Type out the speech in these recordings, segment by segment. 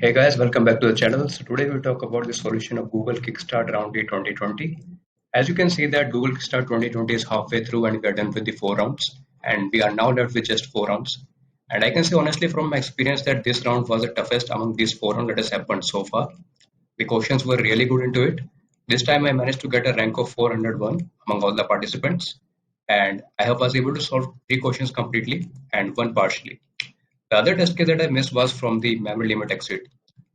Hey guys, welcome back to the channel. So today we'll talk about the solution of Google Kickstart Round Day 2020. As you can see that Google Kickstart 2020 is halfway through and we are done with the 4 rounds and we are now left with just 4 rounds. And I can say honestly from my experience that this round was the toughest among these 4 rounds that has happened so far. The questions were really good into it. This time I managed to get a rank of 401 among all the participants and I was able to solve 3 questions completely and one partially. The other test case that I missed was from the memory limit exit.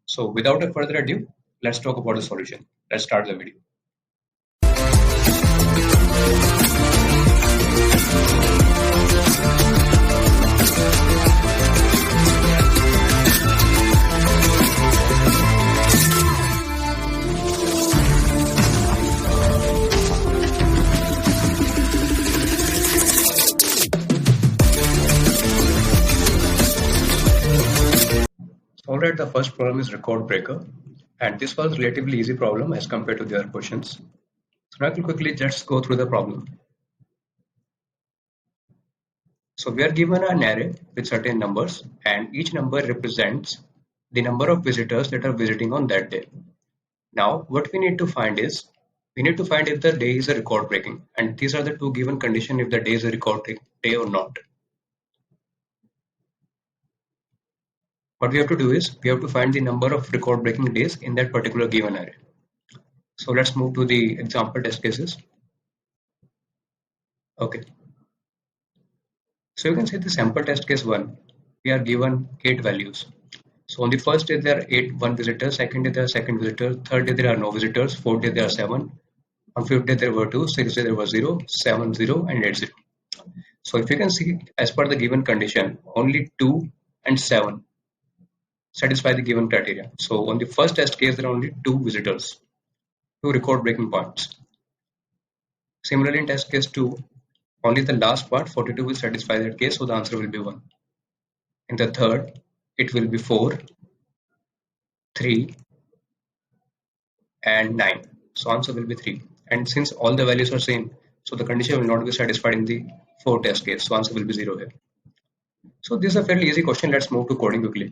So without a further ado, let's talk about the solution. Let's start the video. Alright, the first problem is record breaker. And this was relatively easy problem as compared to the other questions. So now we'll quickly just go through the problem. So we are given an array with certain numbers and each number represents the number of visitors that are visiting on that day. Now what we need to find is, we need to find if the day is a record breaking, and these are the two given conditions if the day is a record day or not. What we have to do is, we have to find the number of record breaking days in that particular given array. So let's move to the example test cases. Okay. So you can see the sample test case 1, we are given 8 values. So on the first day there are 1 visitors, second day there are second visitor, third day there are no visitors, fourth day there are 7, on fifth day there were 2, sixth day there was 0, 7, 0 and 8, 0. So if you can see, as per the given condition, only 2 and 7 satisfy the given criteria. So on the first test case there are only 2 visitors, 2 record breaking points. Similarly in test case 2, only the last part 42 will satisfy that case, so the answer will be 1. In the third, it will be 4, 3 and 9. So answer will be 3. And since all the values are same, so the condition will not be satisfied in the 4 test case. So answer will be 0 here. So this is a fairly easy question. Let's move to coding quickly.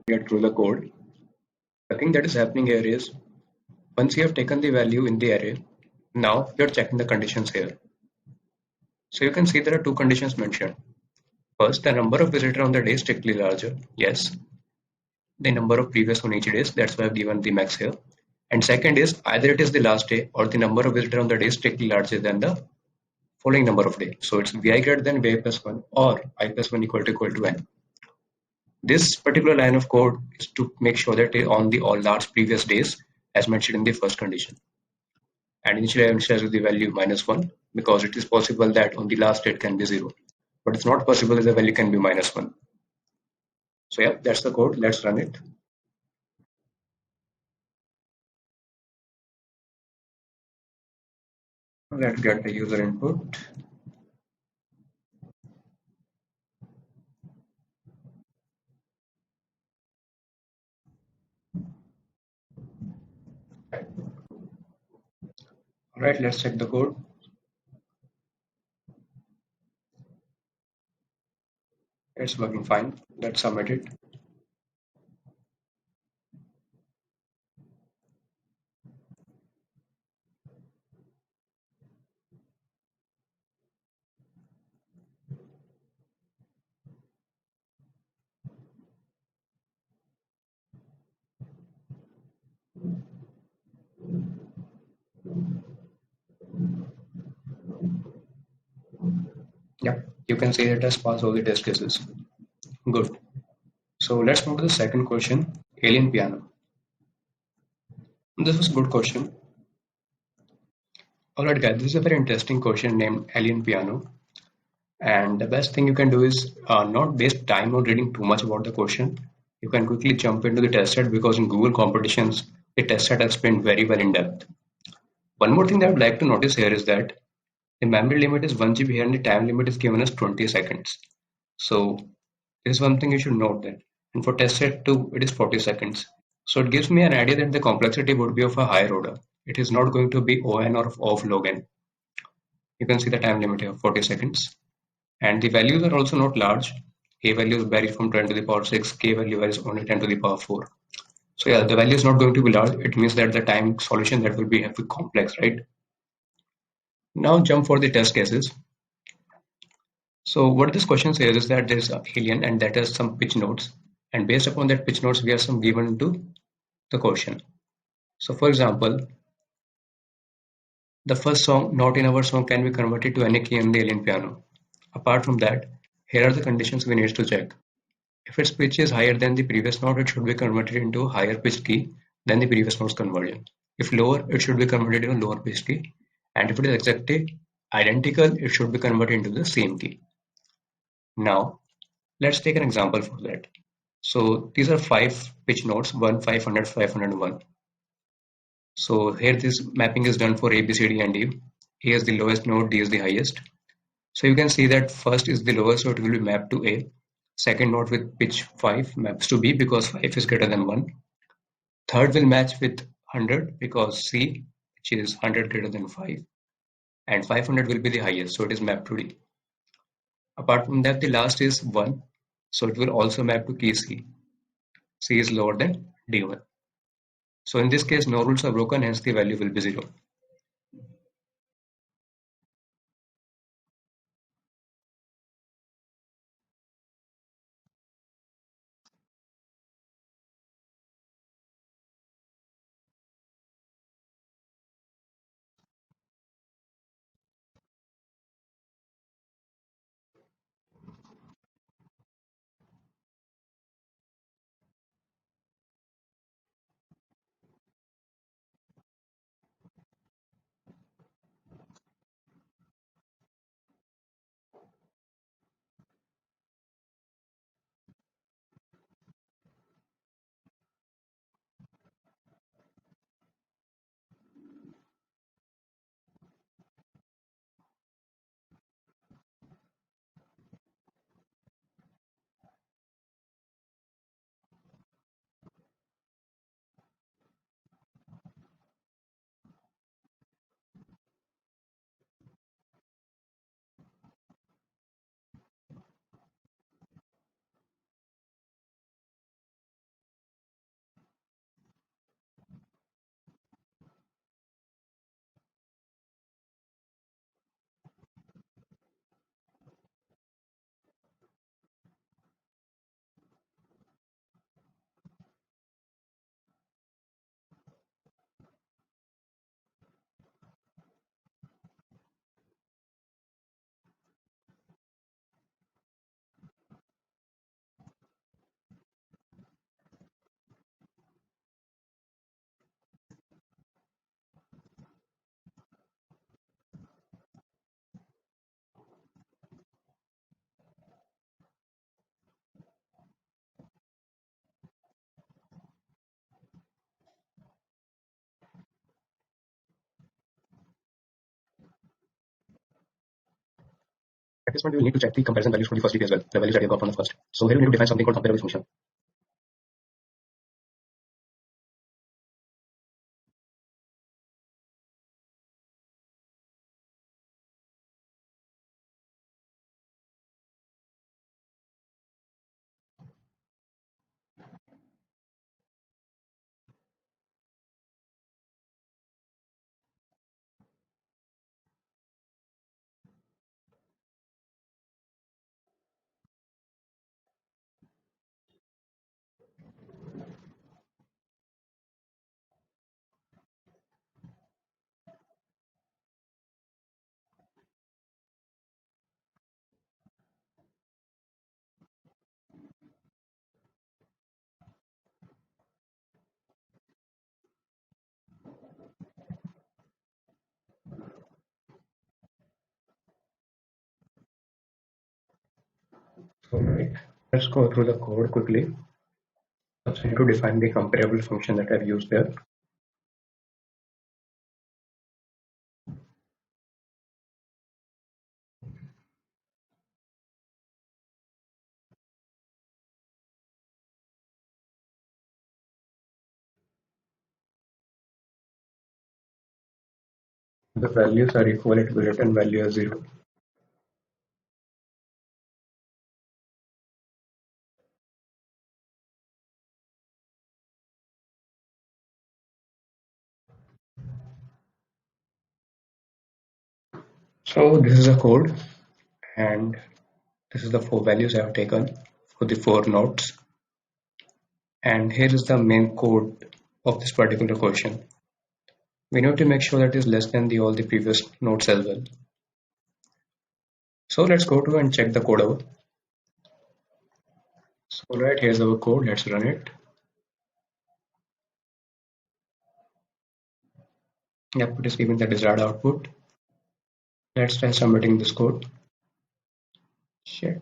Get through the code. The thing that is happening here is, once you have taken the value in the array, now you're checking the conditions here. So you can see there are 2 conditions mentioned. First, the number of visitors on the day is strictly larger. Yes. The number of previous on each day, that's why I've given the max here. And second is, either it is the last day or the number of visitors on the day is strictly larger than the following number of days. So it's vi greater than vi plus 1 or I plus 1 equal to n. This particular line of code is to make sure that on the all large previous days as mentioned in the first condition. And initially I initialize with the value -1 because it is possible that on the last day it can be 0. But it's not possible that the value can be -1. So yeah, that's the code. Let's run it. Let's get the user input. Alright, let's check the code. It's working fine. Let's submit it. Yeah, you can see it has passed all the test cases. Good. So let's move to the second question, alien piano. This was a good question. Alright guys, this is a very interesting question named alien piano. And the best thing you can do is not waste time on reading too much about the question. You can quickly jump into the test set because in Google competitions, the test set explained very well in depth. One more thing that I would like to notice here is that the memory limit is 1 GB here and the time limit is given as 20 seconds. So this is one thing you should note that. And for test set 2, it is 40 seconds. So it gives me an idea that the complexity would be of a higher order. It is not going to be ON or of log n. You can see the time limit here, 40 seconds. And the values are also not large. A values vary from 10 to the power 6, K value varies only 10 to the power 4. So yeah, the value is not going to be large. It means that the time solution that will be have to be complex, right? Now jump for the test cases. So what this question says is that there is a alien and that has some pitch notes, and based upon that pitch notes, we have some given to the question. So for example, the first song, Not in Our Song, can be converted to any key in the alien piano. Apart from that, here are the conditions we need to check. If its pitch is higher than the previous note, it should be converted into a higher pitched key than the previous note's conversion. If lower, it should be converted into a lower pitched key. And if it is exactly identical, it should be converted into the same key. Now, let's take an example for that. So these are 5 pitch notes, 1, 500, 501. So here this mapping is done for A, B, C, D, and E. A is the lowest note, D is the highest. So you can see that first is the lowest, so it will be mapped to A. Second note with pitch 5 maps to B because 5 is greater than 1. Third will match with 100 because C, which is 100 greater than 5. And 500 will be the highest, so it is mapped to D. Apart from that, the last is 1, so it will also map to key C. C is lower than D1. So in this case, no rules are broken, hence the value will be 0. At this point, we will need to check the comparison values for the first DP as well, the values that we have got from the first. So here we need to define something called comparable function. Let's go through the code quickly. First, I need to define the comparable function that I've used there. The values are equal, it will return value as 0. So this is a code, and this is the 4 values I have taken for the 4 nodes. And here is the main code of this particular question. We need to make sure that it is less than all the previous nodes as well. So let's go to and check the code out. So right, here's our code. Let's run it. Yep, it is giving the desired output. Let's try submitting this code. Shit.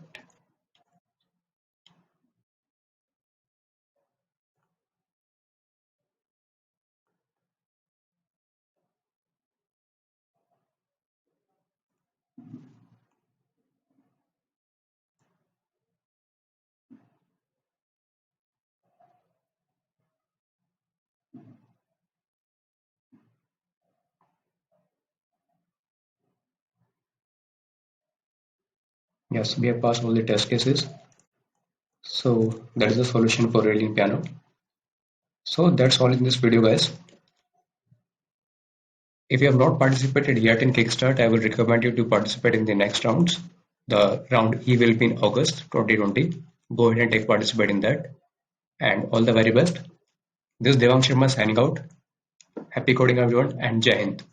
Yes, we have passed all the test cases. So that is the solution for Railings piano. So that's all in this video, guys. If you have not participated yet in Kickstart, I will recommend you to participate in the next rounds. The round E will be in August 2020. Go ahead and take participate in that. And all the very best. This is Devang Sharma signing out. Happy coding everyone, and Jai Hind.